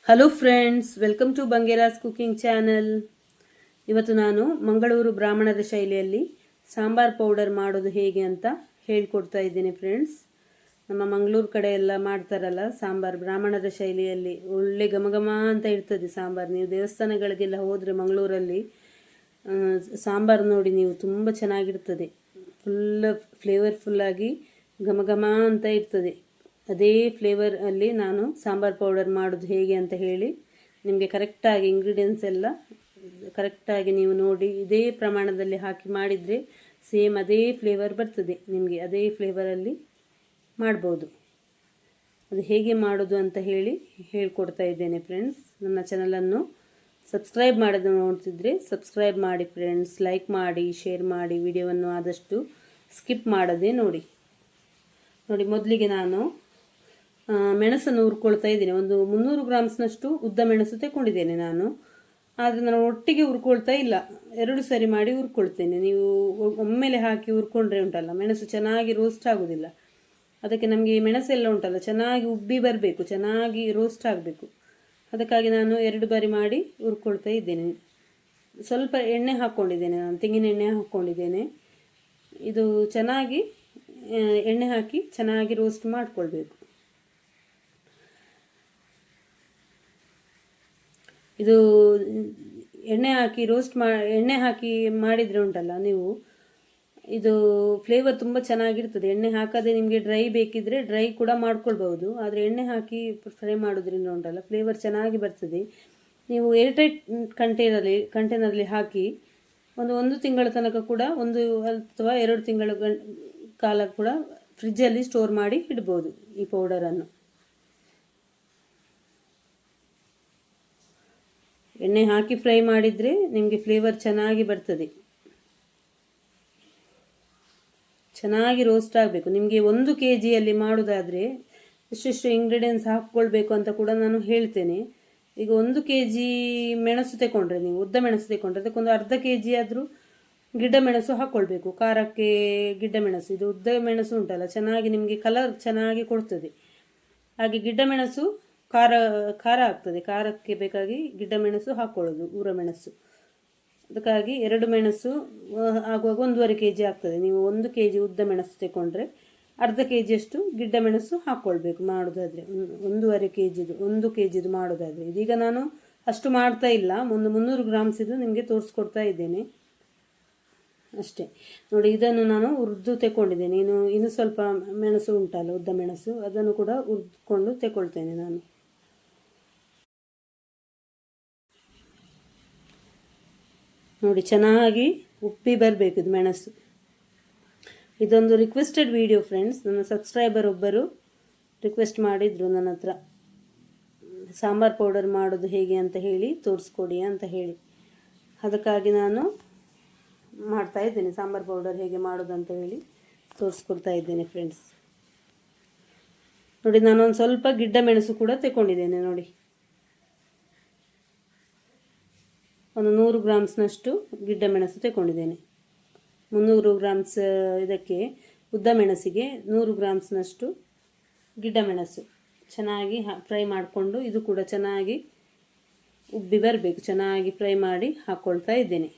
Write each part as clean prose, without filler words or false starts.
Hello friends, welcome to Bangera's cooking channel. ಇವತ್ತು ನಾನು ಮಂಗಳೂರು ಬ್ರಾಹ್ಮಣರ ಶೈಲಿಯಲ್ಲಿ ಸಾಂಬಾರ್ ಪೌಡರ್ ಮಾಡೋದು ಹೇಗೆ ಅಂತ ಹೇಳ್ಕೊಡ್ತಾ ಇದ್ದೇನೆ ಫ್ರೆಂಡ್ಸ್. ನಮ್ಮ ಮಂಗಳೂರು ಕಡೆ ಎಲ್ಲ ಮಾಡ್ತಾರಲ್ಲ ಸಾಂಬಾರ್, ಬ್ರಾಹ್ಮಣರ ಶೈಲಿಯಲ್ಲಿ ಒಳ್ಳೆ ಘಮಘಮ ಅಂತ ಇರ್ತದೆ ಸಾಂಬಾರ್. ನೀವು ದೇವಸ್ಥಾನಗಳಿಗೆಲ್ಲ ಹೋದರೆ ಮಂಗಳೂರಲ್ಲಿ ಸಾಂಬಾರು ನೋಡಿ ನೀವು, ತುಂಬ ಚೆನ್ನಾಗಿರ್ತದೆ. ಫ್ಲೇವರ್ಫುಲ್ಲಾಗಿ ಘಮಘಮ ಅಂತ ಇರ್ತದೆ. ಅದೇ ಫ್ಲೇವರ್ ಅಲ್ಲಿ ನಾನು ಸಾಂಬಾರ್ ಪೌಡರ್ ಮಾಡೋದು ಹೇಗೆ ಅಂತ ಹೇಳಿ ನಿಮಗೆ ಕರೆಕ್ಟಾಗಿ ಇಂಗ್ರೀಡಿಯೆಂಟ್ಸ್ ಎಲ್ಲ ಕರೆಕ್ಟಾಗಿ ನೀವು ನೋಡಿ ಇದೇ ಪ್ರಮಾಣದಲ್ಲಿ ಹಾಕಿ ಮಾಡಿದರೆ ಸೇಮ್ ಅದೇ ಫ್ಲೇವರ್ ಬರ್ತದೆ ನಿಮಗೆ. ಅದೇ ಫ್ಲೇವರಲ್ಲಿ ಮಾಡ್ಬೋದು. ಅದು ಹೇಗೆ ಮಾಡೋದು ಅಂತ ಹೇಳಿ ಹೇಳ್ಕೊಡ್ತಾ ಇದ್ದೇನೆ ಫ್ರೆಂಡ್ಸ್. ನನ್ನ ಚಾನಲನ್ನು ಸಬ್ಸ್ಕ್ರೈಬ್ ಮಾಡೋದು ನೋಡ್ತಿದ್ರೆ ಸಬ್ಸ್ಕ್ರೈಬ್ ಮಾಡಿ ಫ್ರೆಂಡ್ಸ್. ಲೈಕ್ ಮಾಡಿ, ಶೇರ್ ಮಾಡಿ, ವಿಡಿಯೋವನ್ನು ಆದಷ್ಟು ಸ್ಕಿಪ್ ಮಾಡದೆ ನೋಡಿ. ಮೊದಲಿಗೆ ನಾನು ಮೆಣಸನ್ನು ಹುರ್ಕೊಳ್ತಾ ಇದ್ದೀನಿ. ಒಂದು 300 ಗ್ರಾಮ್ಸ್ನಷ್ಟು ಉದ್ದ ಮೆಣಸು ತಗೊಂಡಿದ್ದೇನೆ ನಾನು. ಆದರೆ ನಾನು ಒಟ್ಟಿಗೆ ಹುರ್ಕೊಳ್ತಾ ಇಲ್ಲ, 2 ಸರಿ ಮಾಡಿ ಹುರ್ಕೊಳ್ತೇನೆ. ನೀವು ಒಮ್ಮೆಲೆ ಹಾಕಿ ಹುರ್ಕೊಂಡ್ರೆ ಉಂಟಲ್ಲ, ಮೆಣಸು ಚೆನ್ನಾಗಿ ರೋಸ್ಟ್ ಆಗೋದಿಲ್ಲ. ಅದಕ್ಕೆ ನಮಗೆ ಮೆಣಸೆಲ್ಲ ಉಂಟಲ್ಲ ಚೆನ್ನಾಗಿ ಉಬ್ಬಿ ಬರಬೇಕು, ಚೆನ್ನಾಗಿ ರೋಸ್ಟ್ ಆಗಬೇಕು. ಅದಕ್ಕಾಗಿ ನಾನು 2 ಬಾರಿ ಮಾಡಿ ಹುರ್ಕೊಳ್ತಾ ಇದ್ದೇನೆ. ಸ್ವಲ್ಪ ಎಣ್ಣೆ ಹಾಕ್ಕೊಂಡಿದ್ದೇನೆ ನಾನು, ತೆಂಗಿನ ಎಣ್ಣೆ ಹಾಕ್ಕೊಂಡಿದ್ದೇನೆ. ಇದು ಚೆನ್ನಾಗಿ ಎಣ್ಣೆ ಹಾಕಿ ಚೆನ್ನಾಗಿ ರೋಸ್ಟ್ ಮಾಡಿಕೊಳ್ಬೇಕು. ಇದು ಎಣ್ಣೆ ಹಾಕಿ ಮಾಡಿದರೆ ಉಂಟಲ್ಲ ನೀವು, ಇದು ಫ್ಲೇವರ್ ತುಂಬ ಚೆನ್ನಾಗಿರ್ತದೆ. ಎಣ್ಣೆ ಹಾಕದೆ ನಿಮಗೆ ಡ್ರೈ ಬೇಕಿದ್ದರೆ ಡ್ರೈ ಕೂಡ ಮಾಡ್ಕೊಳ್ಬೋದು. ಆದರೆ ಎಣ್ಣೆ ಹಾಕಿ ಫ್ರೈ ಮಾಡೋದ್ರಿಂದ ಉಂಟಲ್ಲ ಫ್ಲೇವರ್ ಚೆನ್ನಾಗಿ ಬರ್ತದೆ. ನೀವು ಏರ್ಟೈಟ್ ಕಂಟೈನರಲ್ಲಿ ಹಾಕಿ ಒಂದು ತಿಂಗಳ ತನಕ ಕೂಡ, 1 ಅಥವಾ 2 ತಿಂಗಳ ಕಾಲ ಕೂಡ ಫ್ರಿಜ್ಜಲ್ಲಿ ಸ್ಟೋರ್ ಮಾಡಿ ಇಡ್ಬೋದು ಈ ಪೌಡರನ್ನು. ಎಣ್ಣೆ ಹಾಕಿ ಫ್ರೈ ಮಾಡಿದರೆ ನಿಮಗೆ ಫ್ಲೇವರ್ ಚೆನ್ನಾಗಿ ಬರ್ತದೆ. ಚೆನ್ನಾಗಿ ರೋಸ್ಟ್ ಆಗಬೇಕು. ನಿಮಗೆ 1 kgಯಲ್ಲಿ ಮಾಡೋದಾದರೆ ಎಷ್ಟೆಷ್ಟು ಇಂಗ್ರೀಡಿಯೆಂಟ್ಸ್ ಹಾಕ್ಕೊಳ್ಬೇಕು ಅಂತ ಕೂಡ ನಾನು ಹೇಳ್ತೇನೆ. ಈಗ 1 kg ಮೆಣಸು ತಗೊಂಡ್ರೆ, ನೀವು ಉದ್ದ ಮೆಣಸು ತಗೊಂಡ್ರೆ ಅದಕ್ಕೊಂದು ಅರ್ಧ kg ಆದರೂ ಗಿಡ್ಡ ಮೆಣಸು ಹಾಕ್ಕೊಳ್ಬೇಕು. ಖಾರಕ್ಕೆ ಗಿಡ್ಡ ಮೆಣಸು, ಇದು ಉದ್ದ ಮೆಣಸು ಉಂಟಲ್ಲ ಚೆನ್ನಾಗಿ ನಿಮಗೆ ಕಲರ್ ಚೆನ್ನಾಗಿ ಕೊಡ್ತದೆ. ಹಾಗೆ ಗಿಡ್ಡ ಮೆಣಸು ಖಾರ ಆಗ್ತದೆ. ಖಾರಕ್ಕೆ ಬೇಕಾಗಿ ಗಿಡ್ಡ ಮೆಣಸು ಹಾಕ್ಕೊಳ್ಳೋದು, ಊರ ಮೆಣಸು. ಅದಕ್ಕಾಗಿ 2 ಮೆಣಸು ಆಗುವಾಗ 1.5 kg ಆಗ್ತದೆ. ನೀವು 1 kg ಉದ್ದ ಮೆಣಸು ತಗೊಂಡ್ರೆ ಅರ್ಧ kgಯಷ್ಟು ಗಿಡ್ಡ ಮೆಣಸು ಹಾಕ್ಕೊಳ್ಬೇಕು ಮಾಡೋದಾದರೆ. 1 kgದು ಮಾಡೋದಾದರೆ. ಇದೀಗ ನಾನು ಅಷ್ಟು ಮಾಡ್ತಾ ಇಲ್ಲ, 300 ಗ್ರಾಮ್ಸ್ ಇದು ನಿಮಗೆ ತೋರಿಸ್ಕೊಡ್ತಾ ಇದ್ದೇನೆ ಅಷ್ಟೇ. ನೋಡಿ, ಇದನ್ನು ನಾನು ಹುರಿದು ತಗೊಂಡಿದ್ದೇನೆ. ಇನ್ನು ಸ್ವಲ್ಪ ಮೆಣಸು ಉಂಟಲ್ಲ ಉದ್ದ ಮೆಣಸು, ಅದನ್ನು ಕೂಡ ಹುರಿದುಕೊಂಡು ತಗೊಳ್ತೇನೆ ನಾನು. ನೋಡಿ, ಚೆನ್ನಾಗಿ ಉಪ್ಪಿ ಬರಬೇಕು ಇದು ಮೆಣಸು. ಇದೊಂದು ರಿಕ್ವೆಸ್ಟೆಡ್ ವಿಡಿಯೋ ಫ್ರೆಂಡ್ಸ್. ನನ್ನ ಸಬ್ಸ್ಕ್ರೈಬರ್ ಒಬ್ಬರು ರಿಕ್ವೆಸ್ಟ್ ಮಾಡಿದರು ನನ್ನ ಹತ್ರ, ಸಾಂಬಾರ್ ಪೌಡರ್ ಮಾಡೋದು ಹೇಗೆ ಅಂತ ಹೇಳಿ ತೋರಿಸ್ಕೊಡಿ ಅಂತ ಹೇಳಿ. ಅದಕ್ಕಾಗಿ ನಾನು ಮಾಡ್ತಾ ಇದ್ದೇನೆ. ಸಾಂಬಾರ್ ಪೌಡರ್ ಹೇಗೆ ಮಾಡೋದು ಅಂತ ಹೇಳಿ ತೋರಿಸ್ಕೊಡ್ತಾ ಇದ್ದೇನೆ ಫ್ರೆಂಡ್ಸ್. ನೋಡಿ, ನಾನೊಂದು ಸ್ವಲ್ಪ ಗಿಡ್ಡ ಮೆಣಸು ಕೂಡ ತಗೊಂಡಿದ್ದೇನೆ. ನೋಡಿ, ಒಂದು 100 ಗ್ರಾಮ್ಸ್ನಷ್ಟು ಗಿಡ್ಡ ಮೆಣಸು ತಗೊಂಡಿದ್ದೇನೆ. 300 ಗ್ರಾಮ್ಸ್ ಇದಕ್ಕೆ ಉದ್ದ ಮೆಣಸಿಗೆ 100 ಗ್ರಾಮ್ಸ್ನಷ್ಟು ಗಿಡ್ಡ ಮೆಣಸು ಚೆನ್ನಾಗಿ ಫ್ರೈ ಮಾಡಿಕೊಂಡು, ಇದು ಕೂಡ ಚೆನ್ನಾಗಿ ಉಬ್ಬಿ ಬರಬೇಕು. ಚೆನ್ನಾಗಿ ಫ್ರೈ ಮಾಡಿ ಹಾಕ್ಕೊಳ್ತಾ ಇದ್ದೇನೆ.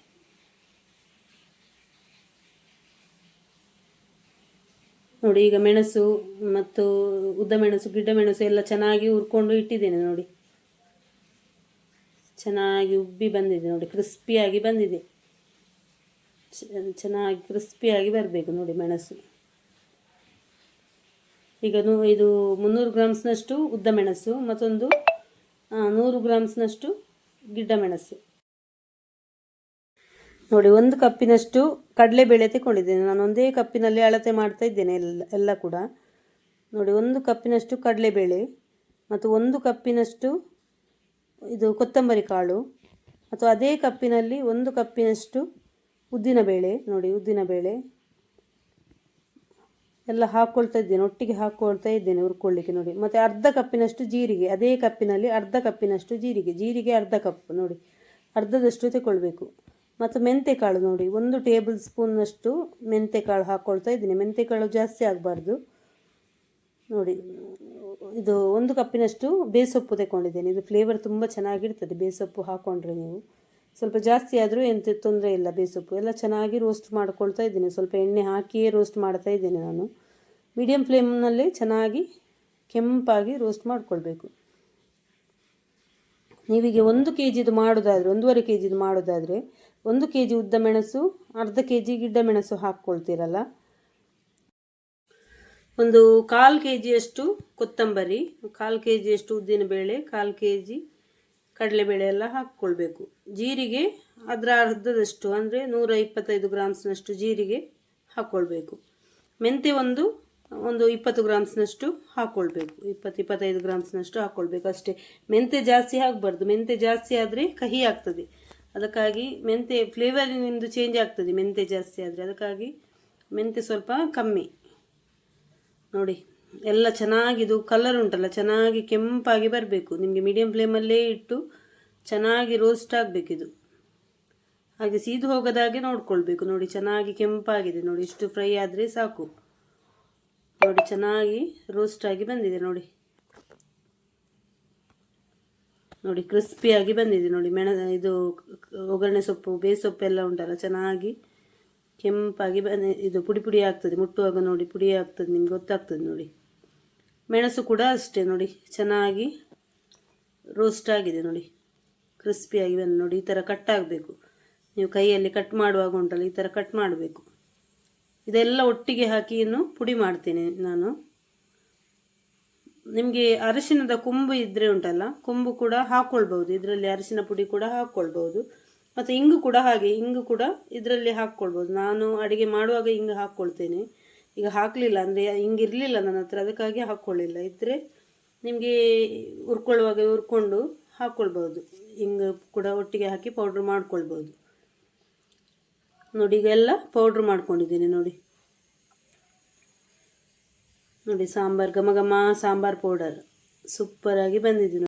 ನೋಡಿ, ಈಗ ಮೆಣಸು ಮತ್ತು ಉದ್ದ ಮೆಣಸು ಗಿಡ್ಡ ಮೆಣಸು ಎಲ್ಲ ಚೆನ್ನಾಗಿ ಹುರ್ಕೊಂಡು ಇಟ್ಟಿದ್ದೇನೆ. ನೋಡಿ, ಚೆನ್ನಾಗಿ ಉಬ್ಬಿ ಬಂದಿದೆ. ನೋಡಿ, ಕ್ರಿಸ್ಪಿಯಾಗಿ ಬಂದಿದೆ. ಚೆನ್ನಾಗಿ ಕ್ರಿಸ್ಪಿಯಾಗಿ ಬರಬೇಕು ನೋಡಿ ಮೆಣಸು. ಈಗ ಇದು 300 ಗ್ರಾಮ್ಸ್ನಷ್ಟು ಉದ್ದ ಮೆಣಸು, ಮತ್ತೊಂದು 100 ಗ್ರಾಮ್ಸ್ನಷ್ಟು ಗಿಡ್ಡ ಮೆಣಸು. ನೋಡಿ, 1 ಕಪ್ಪಿನಷ್ಟು ಕಡಲೆಬೇಳೆ ತಗೊಂಡಿದ್ದೇನೆ ನಾನು. ಒಂದೇ ಕಪ್ಪಿನಲ್ಲಿ ಅಳತೆ ಮಾಡ್ತಾ ಇದ್ದೇನೆ ಎಲ್ಲ ಕೂಡ. ನೋಡಿ, 1 ಕಪ್ಪಿನಷ್ಟು ಕಡಲೆಬೇಳೆ ಮತ್ತು 1 ಕಪ್ಪಿನಷ್ಟು ಇದು ಕೊತ್ತಂಬರಿ ಕಾಳು, ಮತ್ತು ಅದೇ ಕಪ್ಪಿನಲ್ಲಿ 1 ಕಪ್ಪಿನಷ್ಟು ಉದ್ದಿನಬೇಳೆ. ನೋಡಿ, ಉದ್ದಿನಬೇಳೆ ಎಲ್ಲ ಹಾಕ್ಕೊಳ್ತಾ ಇದ್ದೇನೆ, ಒಟ್ಟಿಗೆ ಹಾಕ್ಕೊಳ್ತಾ ಇದ್ದೇನೆ ಹುರ್ಕೊಳ್ಳಿಕ್ಕೆ. ನೋಡಿ, ಮತ್ತು ಅರ್ಧ ಕಪ್ಪಿನಷ್ಟು ಜೀರಿಗೆ, ಅದೇ ಕಪ್ಪಿನಲ್ಲಿ ಅರ್ಧ ಕಪ್ಪಿನಷ್ಟು ಜೀರಿಗೆ ಅರ್ಧ ಕಪ್. ನೋಡಿ, ಅರ್ಧದಷ್ಟು ತಗೊಳ್ಬೇಕು. ಮತ್ತು ಮೆಂತೆಕಾಳು ನೋಡಿ, 1 ಟೇಬಲ್ ಸ್ಪೂನ್ನಷ್ಟು ಮೆಂತೆಕಾಳು ಹಾಕ್ಕೊಳ್ತಾ ಇದ್ದೀನಿ. ಮೆಂತೆಕಾಳು ಜಾಸ್ತಿ ಆಗಬಾರ್ದು. ನೋಡಿ, ಇದು 1 ಕಪ್ಪಿನಷ್ಟು ಬೇಸೊಪ್ಪು ತಗೊಂಡಿದ್ದೇನೆ. ಇದು ಫ್ಲೇವರ್ ತುಂಬ ಚೆನ್ನಾಗಿರ್ತದೆ ಬೇಸೊಪ್ಪು ಹಾಕ್ಕೊಂಡ್ರೆ ನೀವು. ಸ್ವಲ್ಪ ಜಾಸ್ತಿ ಆದರೂ ಎಂತ ತೊಂದರೆ ಇಲ್ಲ. ಬೇಸೊಪ್ಪು ಎಲ್ಲ ಚೆನ್ನಾಗಿ ರೋಸ್ಟ್ ಮಾಡ್ಕೊಳ್ತಾ ಇದ್ದೀನಿ. ಸ್ವಲ್ಪ ಎಣ್ಣೆ ಹಾಕಿಯೇ ರೋಸ್ಟ್ ಮಾಡ್ತಾ ಇದ್ದೇನೆ ನಾನು. ಮೀಡಿಯಮ್ ಫ್ಲೇಮ್ನಲ್ಲೇ ಚೆನ್ನಾಗಿ ಕೆಂಪಾಗಿ ರೋಸ್ಟ್ ಮಾಡ್ಕೊಳ್ಬೇಕು. ನೀವೀಗ 1 ಕೆ ಜಿದು ಮಾಡೋದಾದರೆ, 1.5 ಕೆ ಜಿದು ಮಾಡೋದಾದರೆ 1 ಕೆ ಜಿ ಉದ್ದ ಮೆಣಸು, ಅರ್ಧ ಕೆ ಜಿ ಗಿಡ್ಡ ಮೆಣಸು ಹಾಕ್ಕೊಳ್ತೀರಲ್ಲ, ಒಂದು 1/4 ಕೆ ಜಿಯಷ್ಟು ಕೊತ್ತಂಬರಿ, 1/4 ಕೆ ಜಿಯಷ್ಟು ಉದ್ದಿನಬೇಳೆ, 1/4 ಕೆ ಜಿ ಕಡಲೆಬೇಳೆ ಎಲ್ಲ ಹಾಕ್ಕೊಳ್ಬೇಕು. ಜೀರಿಗೆ ಅದರ ಅರ್ಧದಷ್ಟು ಅಂದರೆ 125 ಗ್ರಾಮ್ಸ್ನಷ್ಟು ಜೀರಿಗೆ ಹಾಕ್ಕೊಳ್ಬೇಕು. ಮೆಂತ್ಯ ಒಂದು 20 ಗ್ರಾಮ್ಸ್ನಷ್ಟು ಹಾಕ್ಕೊಳ್ಬೇಕು. 20-25 ಗ್ರಾಮ್ಸ್ನಷ್ಟು ಹಾಕ್ಕೊಳ್ಬೇಕು ಅಷ್ಟೇ. ಮೆಂತ್ಯ ಜಾಸ್ತಿ ಹಾಕಬಾರ್ದು. ಮೆಂತ್ಯ ಜಾಸ್ತಿ ಆದರೆ ಕಹಿ ಆಗ್ತದೆ. ಅದಕ್ಕಾಗಿ ಮೆಂತ್ಯ ಫ್ಲೇವರಿನಿಂದ ಚೇಂಜ್ ಆಗ್ತದೆ ಮೆಂತ್ಯ ಜಾಸ್ತಿ ಆದರೆ. ಅದಕ್ಕಾಗಿ ಮೆಂತ್ಯ ಸ್ವಲ್ಪ ಕಮ್ಮಿ. ನೋಡಿ ಎಲ್ಲ ಚೆನ್ನಾಗಿದು ಕಲರ್ ಉಂಟಲ್ಲ ಚೆನ್ನಾಗಿ ಕೆಂಪಾಗಿ ಬರಬೇಕು. ನಿಮಗೆ ಮೀಡಿಯಮ್ ಫ್ಲೇಮಲ್ಲೇ ಇಟ್ಟು ಚೆನ್ನಾಗಿ ರೋಸ್ಟ್ ಆಗಬೇಕಿದು. ಹಾಗೆ ಸೀದು ಹೋಗೋದಾಗೆ ನೋಡ್ಕೊಳ್ಬೇಕು. ನೋಡಿ ಚೆನ್ನಾಗಿ ಕೆಂಪಾಗಿದೆ. ನೋಡಿ ಇಷ್ಟು ಫ್ರೈ ಆದರೆ ಸಾಕು. ನೋಡಿ ಚೆನ್ನಾಗಿ ರೋಸ್ಟ್ ಆಗಿ ಬಂದಿದೆ. ನೋಡಿ ನೋಡಿ ಕ್ರಿಸ್ಪಿಯಾಗಿ ಬಂದಿದೆ. ನೋಡಿ ಇದು ಒಗ್ಗರಣೆ ಸೊಪ್ಪು ಬೇಸೊಪ್ಪೆಲ್ಲ ಉಂಟಲ್ಲ ಚೆನ್ನಾಗಿ ಕೆಂಪಾಗಿ ಇದು ಪುಡಿ ಪುಡಿ ಆಗ್ತದೆ. ಮುಟ್ಟುವಾಗ ನೋಡಿ ಪುಡಿ ಆಗ್ತದೆ, ನಿಮ್ಗೆ ಗೊತ್ತಾಗ್ತದೆ. ನೋಡಿ ಮೆಣಸು ಕೂಡ ಅಷ್ಟೇ. ನೋಡಿ ಚೆನ್ನಾಗಿ ರೋಸ್ಟ್ ಆಗಿದೆ. ನೋಡಿ ಕ್ರಿಸ್ಪಿಯಾಗಿ ಬಂದು ನೋಡಿ ಈ ಥರ ಕಟ್ ಆಗಬೇಕು. ನೀವು ಕೈಯಲ್ಲಿ ಕಟ್ ಮಾಡುವಾಗ ಉಂಟಲ್ಲ ಈ ಥರ ಕಟ್ ಮಾಡಬೇಕು. ಇದೆಲ್ಲ ಒಟ್ಟಿಗೆ ಹಾಕಿ ಇನ್ನು ಪುಡಿ ಮಾಡ್ತೇನೆ ನಾನು. ನಿಮಗೆ ಅರಿಶಿಣದ ಕೊಂಬು ಇದ್ದರೆ ಉಂಟಲ್ಲ, ಕೊಂಬು ಕೂಡ ಹಾಕ್ಕೊಳ್ಬೋದು. ಇದರಲ್ಲಿ ಅರಿಶಿನ ಪುಡಿ ಕೂಡ ಹಾಕ್ಕೊಳ್ಬೋದು. ಮತ್ತು ಇಂಗು ಕೂಡ ಹಾಗೆ, ಇಂಗು ಕೂಡ ಇದರಲ್ಲಿ ಹಾಕ್ಕೊಳ್ಬೋದು. ನಾನು ಅಡುಗೆ ಮಾಡುವಾಗ ಇಂಗು ಹಾಕ್ಕೊಳ್ತೇನೆ. ಈಗ ಹಾಕಲಿಲ್ಲ ಅಂದರೆ ಹಿಂಗಿರಲಿಲ್ಲ ನನ್ನ ಹತ್ರ, ಅದಕ್ಕಾಗಿ ಹಾಕ್ಕೊಳ್ಳಿಲ್ಲ. ಇದ್ದರೆ ನಿಮಗೆ ಹುರ್ಕೊಳ್ಳುವಾಗ ಹುರ್ಕೊಂಡು ಹಾಕ್ಕೊಳ್ಬೋದು. ಇಂಗು ಕೂಡ ಒಟ್ಟಿಗೆ ಹಾಕಿ ಪೌಡ್ರ್ ಮಾಡ್ಕೊಳ್ಬೋದು. ನೋಡಿ ಈಗ ಎಲ್ಲ ಪೌಡ್ರ್ ಮಾಡ್ಕೊಂಡಿದ್ದೀನಿ. ನೋಡಿ ನೋಡಿ ಸಾಂಬಾರು ಘಮ ಘಮ ಸಾಂಬಾರು ಪೌಡರ್ ಸೂಪರಾಗಿ ಬಂದಿದೆ.